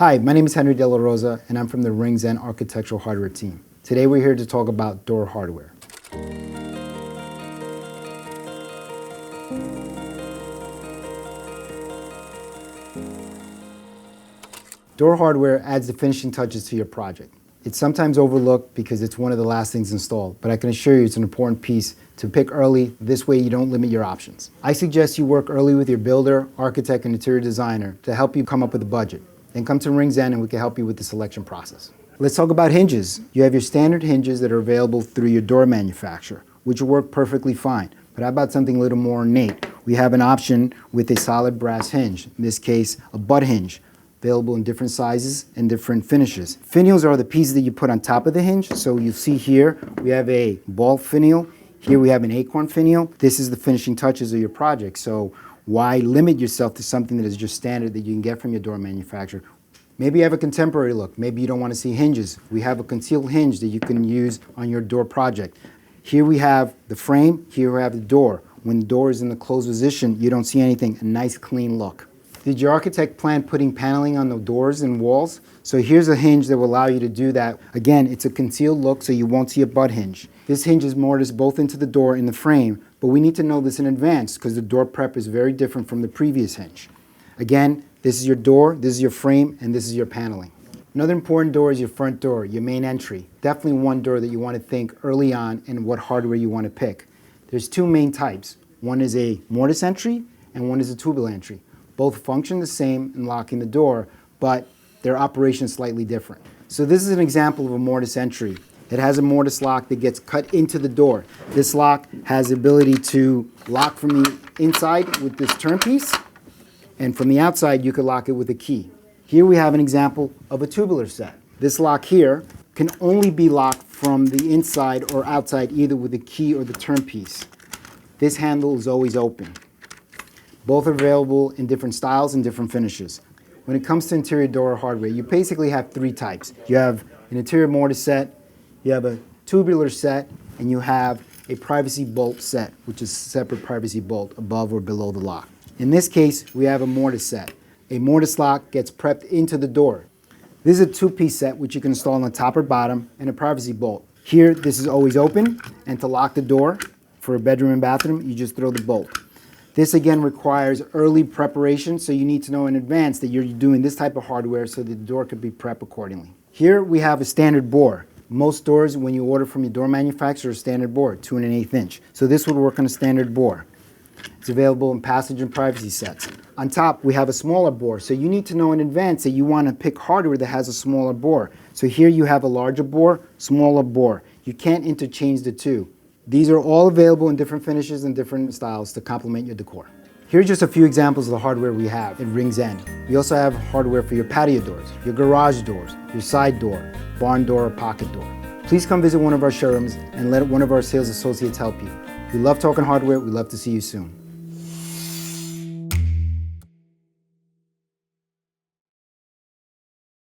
Hi, my name is Henry De La Rosa, and I'm from the Rings End Architectural Hardware team. Today we're here to talk about door hardware. Door hardware adds the finishing touches to your project. It's sometimes overlooked because it's one of the last things installed, but I can assure you it's an important piece to pick early. This way you don't limit your options. I suggest you work early with your builder, architect, and interior designer to help you come up with a budget. Then come to Rings End and we can help you with the selection process. Let's talk about hinges. You have your standard hinges that are available through your door manufacturer, which will work perfectly fine. But how about something a little more ornate? We have an option with a solid brass hinge, in this case a butt hinge, available in different sizes and different finishes. Finials are the pieces that you put on top of the hinge. So you see here we have a ball finial. Here we have an acorn finial. This is the finishing touches of your project. So why limit yourself to something that is just standard that you can get from your door manufacturer? Maybe you have a contemporary look. Maybe you don't want to see hinges. We have a concealed hinge that you can use on your door project. Here we have the frame. Here we have the door. When the door is in the closed position, you don't see anything. A nice clean look. Did your architect plan putting paneling on the doors and walls? So here's a hinge that will allow you to do that. Again, it's a concealed look, so you won't see a butt hinge. This hinge is mortised both into the door and the frame, but we need to know this in advance because the door prep is very different from the previous hinge. Again, this is your door, this is your frame, and this is your paneling. Another important door is your front door, your main entry. Definitely one door that you want to think early on and what hardware you want to pick. There's two main types. One is a mortise entry and one is a tubular entry. Both function the same in locking the door, but their operation is slightly different. So this is an example of a mortise entry. It has a mortise lock that gets cut into the door. This lock has the ability to lock from the inside with this turn piece, and from the outside you could lock it with a key. Here we have an example of a tubular set. This lock here can only be locked from the inside or outside, either with a key or the turn piece. This handle is always open. Both are available in different styles and different finishes. When it comes to interior door hardware, you basically have three types. You have an interior mortise set, you have a tubular set, and you have a privacy bolt set, which is a separate privacy bolt above or below the lock. In this case, we have a mortise set. A mortise lock gets prepped into the door. This is a two-piece set which you can install on the top or bottom, and a privacy bolt. Here, this is always open, and to lock the door for a bedroom and bathroom, you just throw the bolt. This again requires early preparation, so you need to know in advance that you're doing this type of hardware so that the door could be prepped accordingly. Here we have a standard bore. Most doors, when you order from your door manufacturer, are standard bore, 2 1/8 inch. So this would work on a standard bore. It's available in passage and privacy sets. On top, we have a smaller bore, so you need to know in advance that you want to pick hardware that has a smaller bore. So here you have a larger bore, smaller bore. You can't interchange the two. These are all available in different finishes and different styles to complement your decor. Here's just a few examples of the hardware we have at Rings End. We also have hardware for your patio doors, your garage doors, your side door, barn door, or pocket door. Please come visit one of our showrooms and let one of our sales associates help you. We love talking hardware. We'd love to see you soon.